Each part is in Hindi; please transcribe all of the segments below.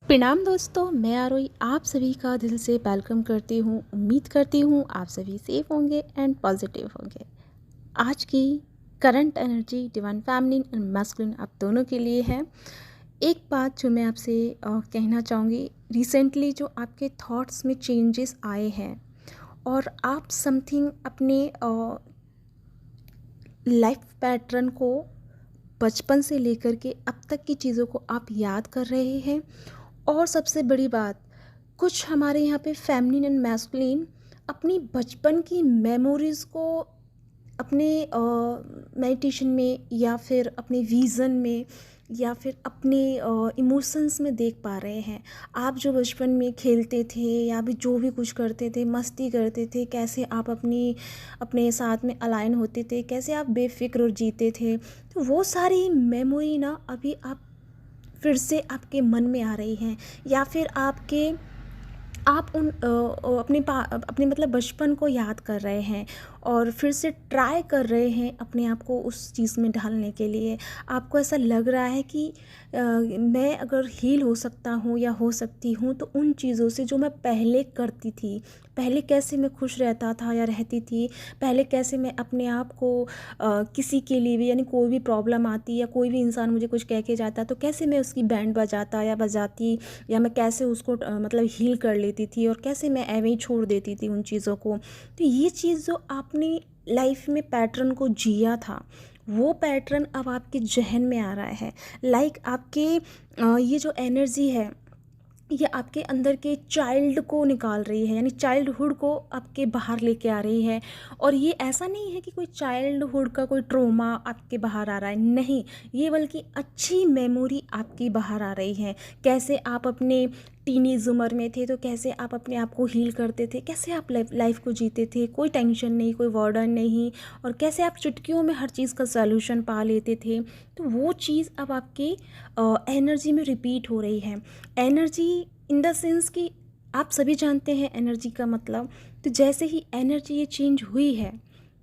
प्रणाम दोस्तों, मैं आरोही आप सभी का दिल से वेलकम करती हूँ। उम्मीद करती हूँ आप सभी सेफ होंगे एंड पॉजिटिव होंगे। आज की current energy divine feminine and masculine आप दोनों के लिए है। एक बात जो मैं आपसे कहना चाहूँगी, रिसेंटली जो आपके थॉट्स में चेंजेस आए हैं और आप समथिंग अपने लाइफ पैटर्न को बचपन से लेकर के अब तक की चीज़ों को आप याद कर रहे हैं। और सबसे बड़ी बात, कुछ हमारे यहाँ पे फेमिनिन एंड मैस्कुलिन अपनी बचपन की मेमोरीज़ को अपने मेडिटेशन में या फिर अपने विज़न में या फिर अपने इमोशंस में देख पा रहे हैं। आप जो बचपन में खेलते थे या भी जो भी कुछ करते थे, मस्ती करते थे, कैसे आप अपने साथ में अलाइन होते थे, कैसे आप बेफ़िक्र और जीते थे, तो वो सारी मेमोरी ना अभी आप फिर से आपके मन में आ रही हैं। या फिर आप अपने मतलब बचपन को याद कर रहे हैं और फिर से ट्राई कर रहे हैं अपने आप को उस चीज़ में ढालने के लिए। आपको ऐसा लग रहा है कि मैं अगर हील हो सकता हूँ या हो सकती हूँ तो उन चीज़ों से जो मैं पहले करती थी, पहले कैसे मैं खुश रहता था या रहती थी, पहले कैसे मैं अपने आप को किसी के लिए भी, यानी कोई भी प्रॉब्लम आती या कोई भी इंसान मुझे कुछ कह के जाता तो कैसे मैं उसकी बैंड बजाता या बजाती, या मैं कैसे उसको मतलब हील कर लेती थी और कैसे मैं ऐਵੇਂ ही छोड़ देती थी उन चीज़ों को। तो ये चीज़ जो आपने लाइफ में पैटर्न को जिया था, वो पैटर्न अब आपके जहन में आ रहा है। लाइक आपके ये जो एनर्जी है, ये आपके अंदर के चाइल्ड को निकाल रही है, यानी चाइल्डहुड को आपके बाहर लेके आ रही है। और ये ऐसा नहीं है कि कोई चाइल्डहुड का कोई ट्रॉमा आपके बाहर आ रहा है, नहीं, ये बल्कि अच्छी मेमोरी आपकी बाहर आ रही है। कैसे आप अपने टीनेज उम्र में थे तो कैसे आप अपने आप को हील करते थे, कैसे आप लाइफ को जीते थे, कोई टेंशन नहीं, कोई वर्डन नहीं, और कैसे आप चुटकियों में हर चीज़ का सॉल्यूशन पा लेते थे। तो वो चीज़ अब आपकी एनर्जी में रिपीट हो रही है। एनर्जी इन द सेंस कि आप सभी जानते हैं एनर्जी का मतलब। तो जैसे ही एनर्जी ये चेंज हुई है,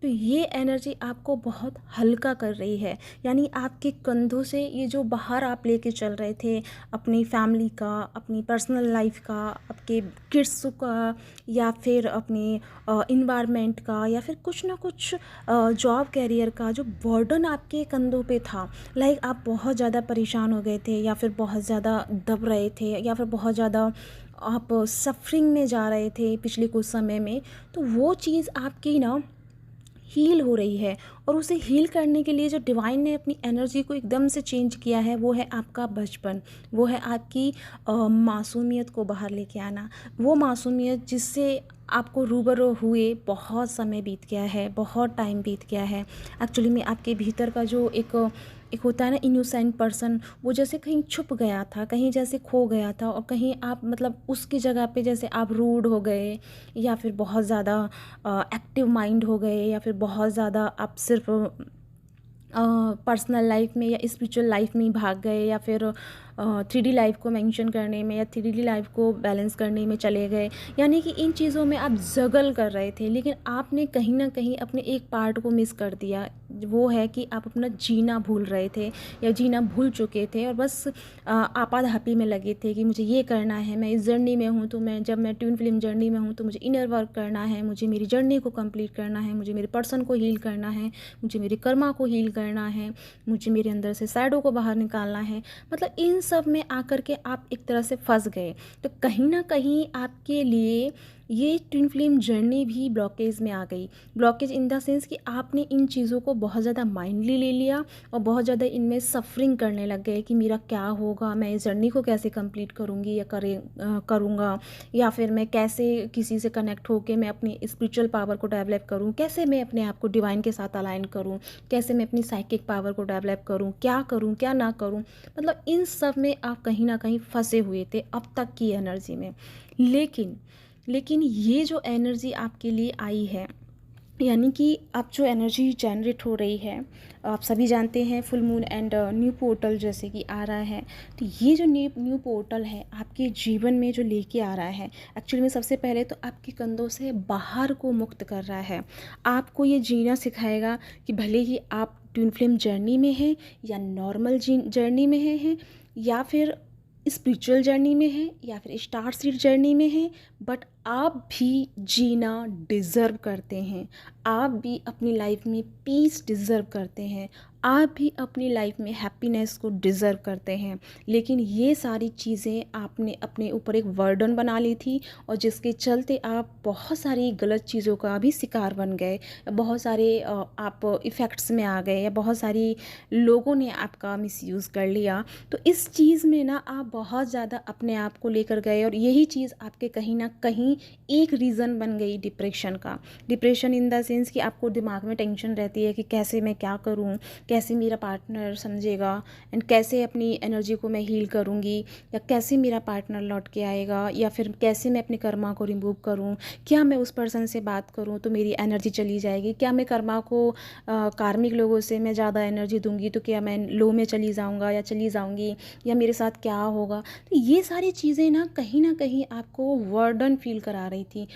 तो ये एनर्जी आपको बहुत हल्का कर रही है। यानी आपके कंधों से ये जो बाहर आप लेके चल रहे थे, अपनी फैमिली का, अपनी पर्सनल लाइफ का, आपके किड्स का, या फिर अपने इन्वायरमेंट का, या फिर कुछ ना कुछ जॉब कैरियर का जो बर्डन आपके कंधों पे था, लाइक आप बहुत ज़्यादा परेशान हो गए थे, या फिर बहुत ज़्यादा दब रहे थे, या फिर बहुत ज़्यादा आप सफरिंग में जा रहे थे पिछले कुछ समय में, तो वो चीज़ आपकी ना हील हो रही है। और उसे हील करने के लिए जो डिवाइन ने अपनी एनर्जी को एकदम से चेंज किया है, वो है आपका बचपन, वो है आपकी मासूमियत को बाहर लेके आना। वो मासूमियत जिससे आपको रूबरू हुए बहुत समय बीत गया है, बहुत टाइम बीत गया है। एक्चुअली में आपके भीतर का जो एक होता है ना इनोसेंट पर्सन, वो जैसे कहीं छुप गया था, कहीं जैसे खो गया था, और कहीं आप मतलब उसकी जगह पे जैसे आप रूड हो गए, या फिर बहुत ज़्यादा एक्टिव माइंड हो गए, या फिर बहुत ज़्यादा आप सिर्फ पर्सनल लाइफ में या स्पिरिचुअल लाइफ में ही भाग गए, या फिर 3D लाइफ को मेंशन करने में या 3D लाइफ को बैलेंस करने में चले गए। यानी कि इन चीज़ों में आप जगल कर रहे थे, लेकिन आपने कहीं ना कहीं अपने एक पार्ट को मिस कर दिया। वो है कि आप अपना जीना भूल रहे थे या जीना भूल चुके थे, और बस आपाधापी में लगे थे कि मुझे ये करना है, मैं इस जर्नी में हूँ, तो जब मैं ट्विन फ्लेम जर्नी में हूँ तो मुझे इनर वर्क करना है, मुझे मेरी जर्नी को कंप्लीट करना है, मुझे मेरे पर्सन को हील करना है, मुझे मेरे कर्मा को हील करना है, मुझे मेरे अंदर से शैडो को बाहर निकालना है। मतलब इन सब में आकर के आप एक तरह से फंस गए। तो कहीं ना कहीं आपके लिए ये ट्विन फ्लेम जर्नी भी ब्लॉकेज में आ गई। ब्लॉकेज इन द सेंस कि आपने इन चीज़ों को बहुत ज़्यादा माइंडली ले लिया और बहुत ज़्यादा इनमें सफरिंग करने लग गए कि मेरा क्या होगा, मैं इस जर्नी को कैसे कंप्लीट करूँगी या करूँगा, या फिर मैं कैसे किसी से कनेक्ट होकर मैं अपनी स्पिरिचुअल पावर को डेवलप करूँ, कैसे मैं अपने आप को डिवाइन के साथ अलाइन करूँ, कैसे मैं अपनी साइकिक पावर को डेवलप करूँ क्या ना करूँ। मतलब इन सब में आप कहीं ना कहीं फंसे हुए थे अब तक की एनर्जी में। लेकिन ये जो एनर्जी आपके लिए आई है, यानी कि अब जो एनर्जी जनरेट हो रही है, आप सभी जानते हैं full moon and new portal जैसे कि आ रहा है। तो ये जो न्यू पोर्टल है आपके जीवन में जो लेके आ रहा है, एक्चुअली में सबसे पहले तो आपके कंधों से बाहर को मुक्त कर रहा है। आपको ये जीना सिखाएगा कि भले ही आप ट्विन फ्लेम जर्नी में हैं या नॉर्मल जर्नी में हैं, या फिर स्पिरिचुअल जर्नी में हैं या फिर स्टार सीड जर्नी में हैं, बट आप भी जीना डिज़र्व करते हैं। आप भी अपनी लाइफ में पीस डिज़र्व करते हैं। आप भी अपनी लाइफ में हैप्पीनेस को डिज़र्व करते हैं। लेकिन ये सारी चीज़ें आपने अपने ऊपर एक बर्डन बना ली थी, और जिसके चलते आप बहुत सारी गलत चीज़ों का भी शिकार बन गए। बहुत सारे आप इफ़ेक्ट्स में आ गए, या बहुत सारी लोगों ने आपका मिसयूज़ कर लिया। तो इस चीज़ में ना आप बहुत ज़्यादा अपने आप को लेकर गए, और यही चीज़ आपके कहीं ना कहीं एक रीज़न बन गई डिप्रेशन का। डिप्रेशन इन द सेंस कि आपको दिमाग में टेंशन रहती है कि कैसे मैं क्या करूं, कैसे मेरा पार्टनर समझेगा, एंड कैसे अपनी एनर्जी को मैं हील करूंगी, या कैसे मेरा पार्टनर लौट के आएगा, या फिर कैसे मैं अपने कर्मा को रिमूव करूं। क्या मैं उस पर्सन से बात करूं तो मेरी एनर्जी चली जाएगी? क्या मैं कर्मा को कार्मिक लोगों से मैं ज़्यादा एनर्जी दूंगी तो क्या मैं लो में चली जाऊंगा या चली जाऊंगी, या मेरे साथ क्या होगा? तो ये सारी चीज़ें ना कहीं आपको वर्डन फील करा रही थी।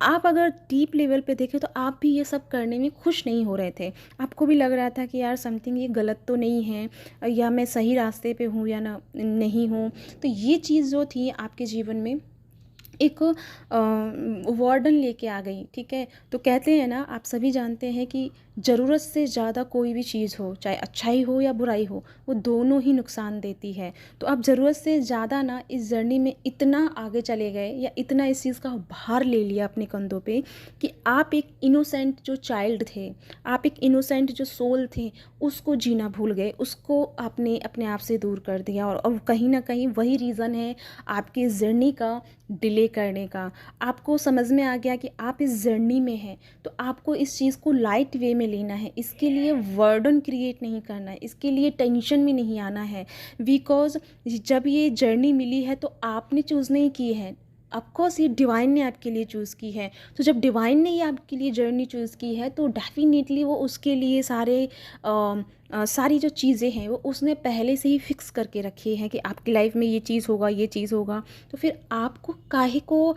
आप अगर डीप लेवल पे देखें तो आप भी ये सब करने में खुश नहीं हो रहे थे। आपको भी लग रहा था कि यार समथिंग ये गलत तो नहीं है, या मैं सही रास्ते पे हूँ या ना नहीं हूँ। तो ये चीज़ जो थी आपके जीवन में एक वार्डन लेके आ गई, ठीक है। तो कहते हैं ना, आप सभी जानते हैं कि ज़रूरत से ज़्यादा कोई भी चीज़ हो, चाहे अच्छाई हो या बुराई हो, वो दोनों ही नुकसान देती है। तो आप ज़रूरत से ज़्यादा ना इस जर्नी में इतना आगे चले गए, या इतना इस चीज़ का भार ले लिया अपने कंधों पे, कि आप एक इनोसेंट जो चाइल्ड थे, आप एक इनोसेंट जो सोल थे, उसको जीना भूल गए। उसको आपने अपने आप से दूर कर दिया, और कहीं ना कहीं वही रीज़न है आपकी जर्नी का डिले करने का। आपको समझ में आ गया कि आप इस जर्नी में हैं, तो आपको इस चीज़ को लाइट वे में लेना है। इसके लिए वर्डन क्रिएट नहीं करना है, इसके लिए टेंशन में नहीं आना है। बिकॉज जब ये जर्नी मिली है तो आपने चूज़ नहीं की है, ऑफकोर्स ये डिवाइन ने आपके लिए चूज़ की है। तो जब डिवाइन ने ये आपके लिए जर्नी चूज़ की है, तो डेफिनेटली वो उसके लिए सारी जो चीज़ें हैं वो उसने पहले से ही फिक्स करके रखी हैं कि आपकी लाइफ में ये चीज़ होगा, ये चीज़ होगा। तो फिर आपको काहे को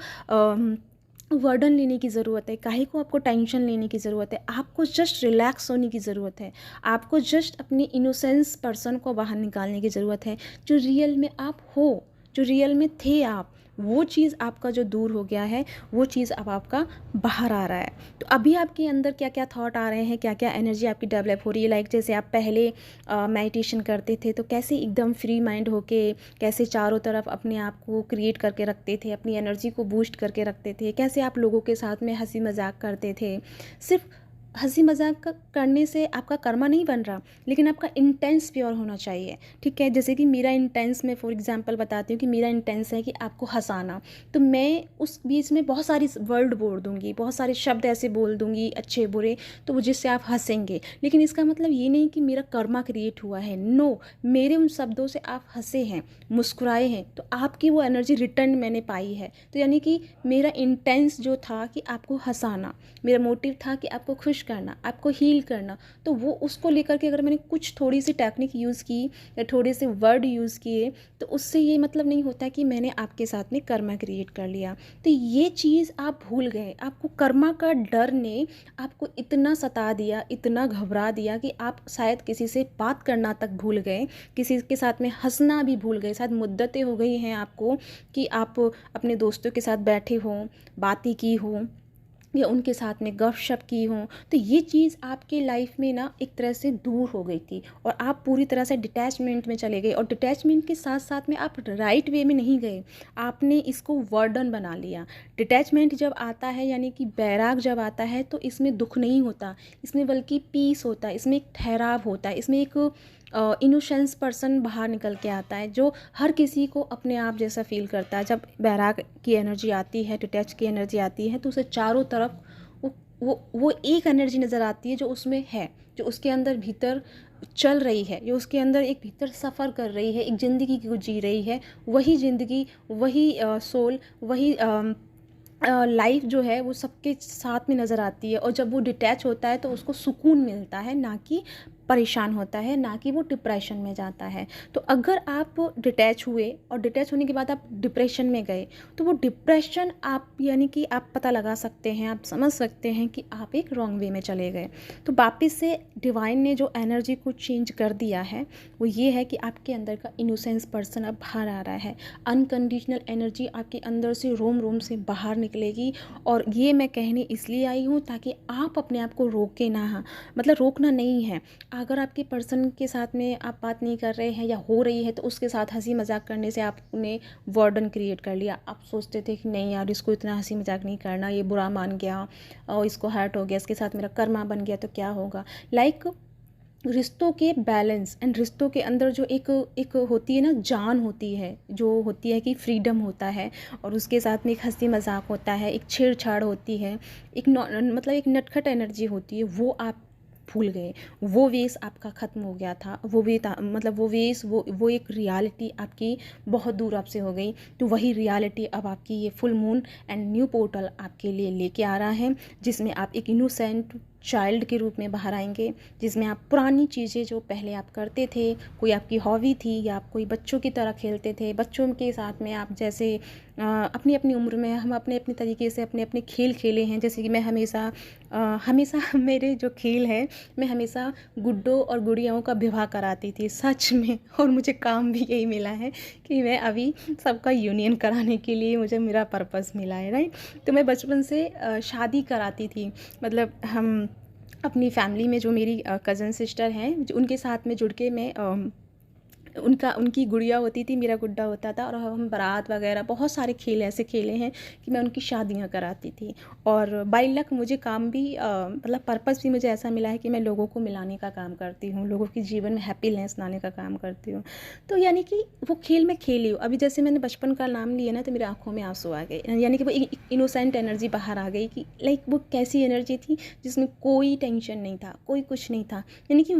वर्डन लेने की ज़रूरत है, काहे को आपको टेंशन लेने की ज़रूरत है? आपको जस्ट रिलैक्स होने की ज़रूरत है। आपको जस्ट अपनी इनोसेंस पर्सन को बाहर निकालने की ज़रूरत है। जो रियल में आप हो, जो रियल में थे आप, वो चीज़ आपका जो दूर हो गया है, वो चीज़ अब आपका बाहर आ रहा है। तो अभी आपके अंदर क्या क्या थॉट आ रहे हैं, क्या क्या एनर्जी आपकी डेवलप हो रही है? लाइक जैसे आप पहले मेडिटेशन करते थे तो कैसे एकदम फ्री माइंड होके, कैसे चारों तरफ अपने आप को क्रिएट करके रखते थे, अपनी एनर्जी को बूस्ट करके रखते थे, कैसे आप लोगों के साथ में हंसी मजाक करते थे। सिर्फ हंसी मजाक करने से आपका कर्मा नहीं बन रहा, लेकिन आपका इंटेंस प्योर होना चाहिए, ठीक है। जैसे कि मेरा इंटेंस, मैं फॉर एग्जांपल बताती हूँ कि मेरा इंटेंस है कि आपको हंसाना। तो मैं उस बीच में बहुत सारी वर्ड बोल दूँगी, बहुत सारे शब्द ऐसे बोल दूँगी अच्छे बुरे, तो वो जिससे आप हंसेंगे। लेकिन इसका मतलब ये नहीं कि मेरा कर्मा क्रिएट हुआ है, नो। मेरे उन शब्दों से आप हंसे हैं, मुस्कुराए हैं, तो आपकी वो एनर्जी रिटर्न मैंने पाई है। तो यानी कि मेरा इंटेंस जो था कि आपको हंसाना, मेरा मोटिव था कि आपको खुश करना, आपको हील करना। तो वो उसको लेकर के अगर मैंने कुछ थोड़ी सी टेक्निक यूज़ की, या थोड़े से वर्ड यूज़ किए, तो उससे ये मतलब नहीं होता कि मैंने आपके साथ में कर्मा क्रिएट कर लिया। तो ये चीज़ आप भूल गए। आपको कर्मा का डर ने आपको इतना सता दिया, इतना घबरा दिया कि आप शायद किसी से बात करना तक भूल गए, किसी के साथ में हंसना भी भूल गए। शायद मुद्दतें हो गई हैं आपको कि आप अपने दोस्तों के साथ बैठे हों, बातें की हों, या उनके साथ में गपशप की हों। तो ये चीज़ आपके लाइफ में ना एक तरह से दूर हो गई थी, और आप पूरी तरह से डिटैचमेंट में चले गए। और डिटैचमेंट के साथ साथ में आप राइट वे में नहीं गए, आपने इसको वर्डन बना लिया। डिटैचमेंट जब आता है, यानी कि बैराग जब आता है, तो इसमें दुख नहीं होता, इसमें बल्कि पीस होता है, इसमें एक ठहराव होता है, इसमें एक इनोसेंस पर्सन बाहर निकल के आता है, जो हर किसी को अपने आप जैसा फील करता है। जब बैराग की एनर्जी आती है, डिटैच की एनर्जी आती है, तो उसे चारों तरफ वो एक एनर्जी नज़र आती है जो उसमें है, जो उसके अंदर भीतर चल रही है, जो उसके अंदर एक भीतर सफ़र कर रही है, एक ज़िंदगी को जी रही है। वही ज़िंदगी, वही सोल, वही लाइफ जो है वो सबके साथ में नज़र आती है। और जब वो डिटैच होता है तो उसको सुकून मिलता है, ना कि परेशान होता है, ना कि वो डिप्रेशन में जाता है। तो अगर आप डिटैच हुए और डिटैच होने के बाद आप डिप्रेशन में गए, तो वो डिप्रेशन आप यानी कि आप पता लगा सकते हैं, आप समझ सकते हैं कि आप एक रॉन्ग वे में चले गए। तो वापस से डिवाइन ने जो एनर्जी को चेंज कर दिया है वो ये है कि आपके अंदर का इनोसेंस पर्सन अब बाहर आ रहा है। अनकंडीशनल एनर्जी आपके अंदर से रोम रोम से बाहर निकलेगी। और ये मैं कहने इसलिए आई हूँ ताकि आप अपने आप को रोके ना, हाँ मतलब रोकना नहीं है। अगर आपके पर्सन के साथ में आप बात नहीं कर रहे हैं या हो रही है, तो उसके साथ हंसी मजाक करने से आपने वार्डन क्रिएट कर लिया। आप सोचते थे कि नहीं यार, इसको इतना हंसी मजाक नहीं करना, ये बुरा मान गया और इसको हर्ट हो गया, इसके साथ मेरा कर्मा बन गया तो क्या होगा। लाइक रिश्तों के बैलेंस एंड रिश्तों के अंदर जो एक एक होती है ना, जान होती है, जो होती है कि फ्रीडम होता है, और उसके साथ में एक हंसी मजाक होता है, एक छेड़छाड़ होती है, एक मतलब एक नटखट एनर्जी होती है, वो आप भूल गए। वो वेस आपका ख़त्म हो गया था, वो वे मतलब वो वेस, वो एक रियलिटी आपकी बहुत दूर आपसे हो गई। तो वही रियलिटी अब आपकी ये full moon and new portal आपके लिए लेके आ रहा है, जिसमें आप एक इनोसेंट चाइल्ड के रूप में बाहर आएंगे, जिसमें आप पुरानी चीज़ें जो पहले आप करते थे, कोई आपकी हॉबी थी या आप कोई बच्चों की तरह खेलते थे, बच्चों के साथ में आप जैसे अपनी अपनी उम्र में हम अपने अपने तरीके से अपने अपने खेल खेले हैं। जैसे कि मैं हमेशा मेरे जो खेल है, मैं हमेशा गुड्डों और गुड़ियाओं का विवाह कराती थी सच में, और मुझे काम भी यही मिला है कि मैं अभी सबका यूनियन कराने के लिए मुझे मेरा पर्पस मिला है, राइट। तो मैं बचपन से शादी कराती थी, मतलब हम अपनी फैमिली में जो मेरी कज़न सिस्टर हैं, जो उनके साथ में जुड़ के मैं उनकी गुड़िया होती थी, मेरा गुड्डा होता था, और हम बारात वगैरह बहुत सारे खेल ऐसे खेले हैं कि मैं उनकी शादियां कराती थी। और बाई लक मुझे काम भी मतलब पर्पस भी मुझे ऐसा मिला है कि मैं लोगों को मिलाने का काम करती हूँ, लोगों के जीवन में हैप्पीनेस लाने का काम करती हूँ। तो यानी कि वो खेल मैं खेली हूँ। अभी जैसे मैंने बचपन का नाम लिया ना, तो मेरी आंखों में आंसू आ गए, यानी कि वो एक इनोसेंट एनर्जी बाहर आ गई कि लाइक वो कैसी एनर्जी थी जिसमें कोई टेंशन नहीं था, कोई कुछ नहीं था। यानी कि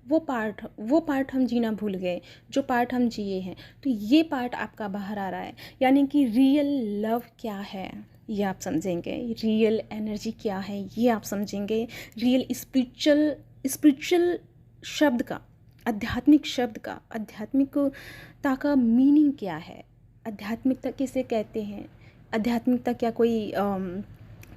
वो पार्ट हम जीना भूल गए, जो पार्ट हम जिए हैं। तो ये पार्ट आपका बाहर आ रहा है, यानी कि रियल लव क्या है ये आप समझेंगे, रियल एनर्जी क्या है ये आप समझेंगे, रियल स्पिरिचुअल शब्द का, आध्यात्मिक शब्द का, आध्यात्मिकता का मीनिंग क्या है, आध्यात्मिकता किसे कहते हैं। आध्यात्मिकता क्या कोई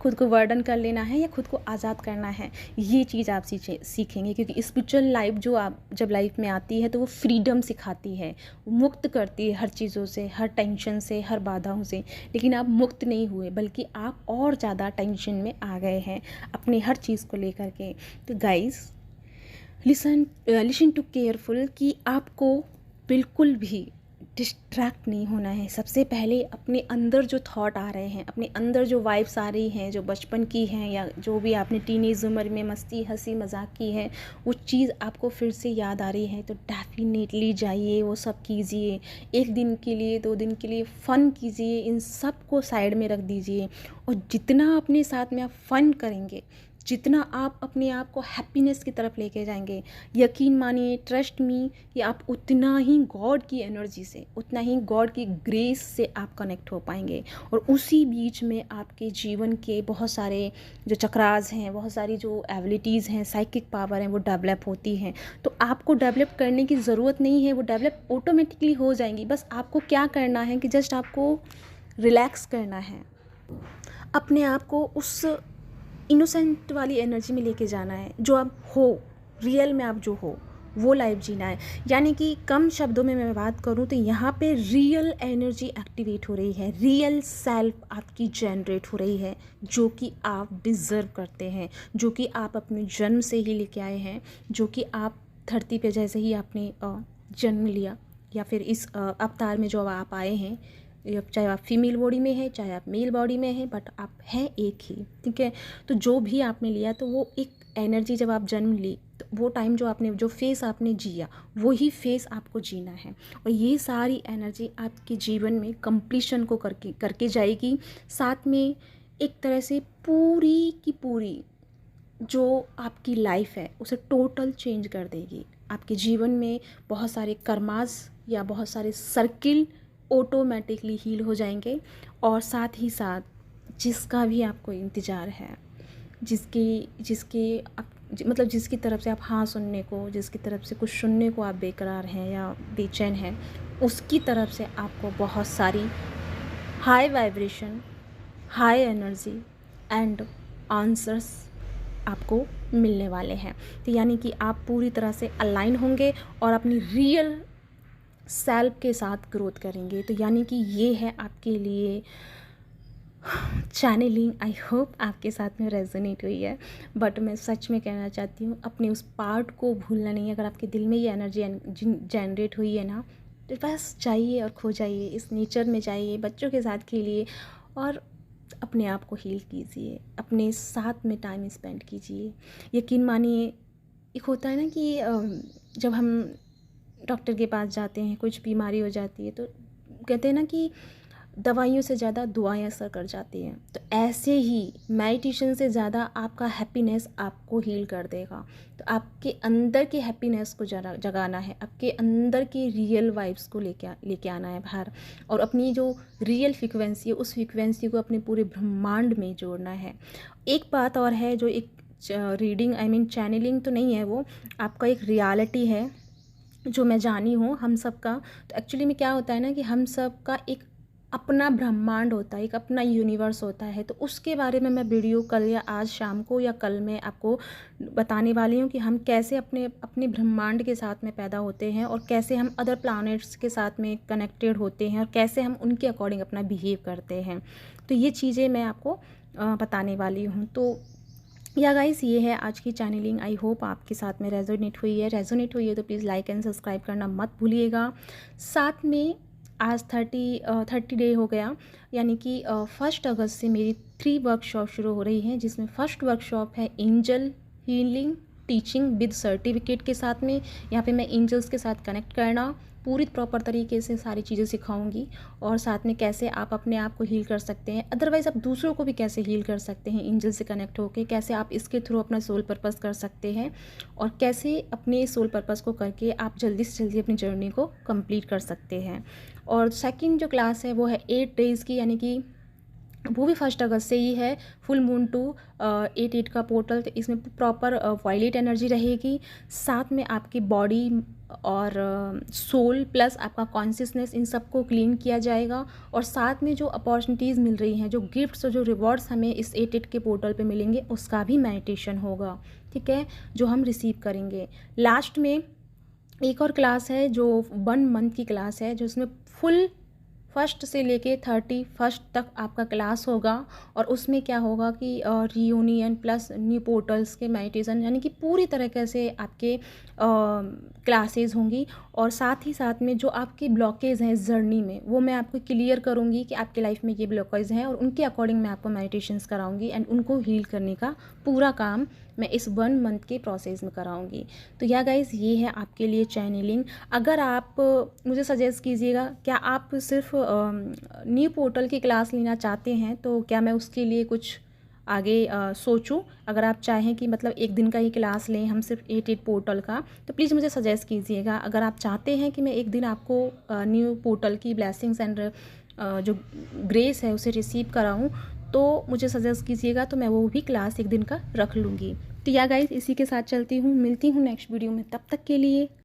खुद को वर्डन कर लेना है या खुद को आज़ाद करना है, ये चीज़ आप सीखेंगे। क्योंकि स्पिरिचुअल लाइफ जो आप जब लाइफ में आती है तो वो फ्रीडम सिखाती है, मुक्त करती है हर चीज़ों से, हर टेंशन से, हर बाधाओं से। लेकिन आप मुक्त नहीं हुए, बल्कि आप और ज़्यादा टेंशन में आ गए हैं अपनी हर चीज़ को लेकर के। तो गाइस लिसन टू केयरफुल कि आपको बिल्कुल भी डिस्ट्रैक्ट नहीं होना है। सबसे पहले अपने अंदर जो थॉट आ रहे हैं, अपने अंदर जो वाइब्स आ रही हैं, जो बचपन की हैं या जो भी आपने टीनेज उम्र में मस्ती हंसी मजाक की है, वो चीज़ आपको फिर से याद आ रही है, तो डेफिनेटली जाइए, वो सब कीजिए। 1 दिन के लिए 2 दिन के लिए फ़न कीजिए, इन सब को साइड में रख दीजिए। और जितना अपने साथ में आप फ़न करेंगे, जितना आप अपने आप को हैप्पीनेस की तरफ लेके जाएंगे, यकीन मानिए, ट्रस्ट मी, कि आप उतना ही गॉड की एनर्जी से, उतना ही गॉड की ग्रेस से आप कनेक्ट हो पाएंगे। और उसी बीच में आपके जीवन के बहुत सारे जो चक्रास हैं, बहुत सारी जो एबिलिटीज़ हैं, साइकिक पावर हैं, वो डेवलप होती हैं। तो आपको डेवलप करने की ज़रूरत नहीं है, वो डेवलप ऑटोमेटिकली हो जाएंगी। बस आपको क्या करना है कि जस्ट आपको रिलैक्स करना है, अपने आप को उस इनोसेंट वाली एनर्जी में लेके जाना है, जो आप हो, रियल में आप जो हो वो लाइफ जीना है। यानी कि कम शब्दों में मैं बात करूं तो यहाँ पे रियल एनर्जी एक्टिवेट हो रही है, रियल सेल्फ आपकी जनरेट हो रही है, जो कि आप डिज़र्व करते हैं, जो कि आप अपने जन्म से ही लेके आए हैं, जो कि आप धरती पे जैसे ही आपने जन्म लिया या फिर इस अवतार में जो आप आए हैं, चाहे आप फीमेल बॉडी में है, चाहे आप मेल बॉडी में है, बट आप हैं एक ही, ठीक है। तो जो भी आपने लिया, तो वो एक एनर्जी, जब आप जन्म ली तो वो टाइम जो आपने, जो फेस आपने जिया, वो ही फेस आपको जीना है। और ये सारी एनर्जी आपके जीवन में कंप्लीशन को करके जाएगी। साथ में एक तरह से पूरी की पूरी जो आपकी लाइफ है उसे टोटल चेंज कर देगी। आपके जीवन में बहुत सारे कर्मास या बहुत सारे सर्किल ऑटोमेटिकली हील हो जाएंगे। और साथ ही साथ जिसका भी आपको इंतज़ार है, जिसके मतलब जिसकी तरफ से आप हाँ सुनने को, जिसकी तरफ से कुछ सुनने को आप बेकरार हैं या बेचैन हैं, उसकी तरफ से आपको बहुत सारी high vibration, high energy and answers आपको मिलने वाले हैं। तो यानी कि आप पूरी तरह से अलाइन होंगे और अपनी रियल सेल्फ के साथ ग्रोथ करेंगे। तो यानी कि ये है आपके लिए चैनलिंग। आई होप आपके साथ में रेजोनेट हुई है। बट मैं सच में कहना चाहती हूँ, अपने उस पार्ट को भूलना नहीं है। अगर आपके दिल में ये एनर्जी जनरेट हुई है ना, तो बस जाइए और खो जाइए, इस नेचर में जाइए, बच्चों के साथ खेलिए और अपने आप को हील कीजिए, अपने साथ में टाइम स्पेंड कीजिए। यकीन मानिए, एक होता है ना कि जब हम डॉक्टर के पास जाते हैं, कुछ बीमारी हो जाती है, तो कहते हैं ना कि दवाइयों से ज़्यादा दुआएं असर कर जाती हैं। तो ऐसे ही मेडिटेशन से ज़्यादा आपका हैप्पीनेस आपको हील कर देगा। तो आपके अंदर के हैप्पीनेस को जगाना है, आपके अंदर के रियल वाइब्स को लेके आना है बाहर, और अपनी जो रियल फ्रिक्वेंसी है, उस फ्रिक्वेंसी को अपने पूरे ब्रह्मांड में जोड़ना है। एक बात और है, जो एक रीडिंग चैनलिंग तो नहीं है, वो आपका एक रियलिटी है जो मैं जानी हूँ हम सब का। तो एक्चुअली में क्या होता है ना कि हम सब का एक अपना ब्रह्मांड होता है, एक अपना यूनिवर्स होता है। तो उसके बारे में मैं वीडियो कल या आज शाम को या कल में आपको बताने वाली हूँ कि हम कैसे अपने अपने ब्रह्मांड के साथ में पैदा होते हैं और कैसे हम अदर प्लैनेट्स के साथ में कनेक्टेड होते हैं और कैसे हम उनके अकॉर्डिंग अपना बिहेव करते हैं। तो ये चीज़ें मैं आपको बताने वाली हूँ। तो या गाइस, ये है आज की चैनलिंग। आई होप आपके साथ में रेजोनेट हुई है तो प्लीज़ लाइक एंड सब्सक्राइब करना मत भूलिएगा। साथ में आज 30 डे हो गया, यानी कि 1 अगस्त से मेरी 3 वर्कशॉप शुरू हो रही हैं, जिसमें फर्स्ट वर्कशॉप है angel healing teaching with certificate के साथ में। यहाँ पे मैं एंजल्स के साथ कनेक्ट करना पूरी प्रॉपर तरीके से सारी चीज़ें सिखाऊंगी, और साथ में कैसे आप अपने आप को हील कर सकते हैं, अदरवाइज़ आप दूसरों को भी कैसे हील कर सकते हैं एंजल से कनेक्ट होकर, कैसे आप इसके थ्रू अपना सोल पर्पस कर सकते हैं, और कैसे अपने सोल पर्पस को करके आप जल्दी से जल्दी अपनी जर्नी को कंप्लीट कर सकते हैं। और सेकंड जो क्लास है वो है 8 डेज़ की, यानी कि वो भी 1 अगस्त से ही है, फुल मून टू 8 का पोर्टल। तो इसमें प्रॉपर वायलेट एनर्जी रहेगी, साथ में आपकी बॉडी और सोल प्लस आपका कॉन्शियसनेस, इन सबको क्लीन किया जाएगा। और साथ में जो अपॉर्चुनिटीज़ मिल रही हैं, जो गिफ्ट्स और जो रिवॉर्ड्स हमें इस 8 के पोर्टल पे मिलेंगे, उसका भी मेडिटेशन होगा, ठीक है, जो हम रिसीव करेंगे। लास्ट में एक और क्लास है जो 1 मंथ की क्लास है, जो उसमें फुल 1 से लेके 31 तक आपका क्लास होगा। और उसमें क्या होगा कि रियूनियन प्लस न्यू पोर्टल्स के मेडिटेशन, यानी कि पूरी तरीके से आपके क्लासेस होंगी। और साथ ही साथ में जो आपके ब्लॉकेज हैं इस जर्नी में, वो मैं आपको क्लियर करूँगी कि आपके लाइफ में ये ब्लॉकेज हैं, और उनके अकॉर्डिंग मैं आपको मेडिटेशंस कराऊँगी एंड उनको हील करने का पूरा काम मैं इस 1 मंथ के प्रोसेस में कराऊंगी। तो या गाइस, ये है आपके लिए चैनलिंग। अगर आप मुझे सजेस्ट कीजिएगा, क्या आप सिर्फ न्यू पोर्टल की क्लास लेना चाहते हैं, तो क्या मैं उसके लिए कुछ आगे सोचूं? अगर आप चाहें कि मतलब 1 दिन का ही क्लास लें हम सिर्फ 8 पोर्टल का, तो प्लीज़ मुझे सजेस्ट कीजिएगा। अगर आप चाहते हैं कि मैं 1 दिन आपको न्यू पोर्टल की ब्लेसिंग्स एंड जो ग्रेस है उसे रिसीव कराऊं, तो मुझे सजेस्ट कीजिएगा, तो मैं वो भी क्लास 1 दिन का रख लूँगी। तो या गाइस, इसी के साथ चलती हूँ, मिलती हूँ नेक्स्ट वीडियो में। तब तक के लिए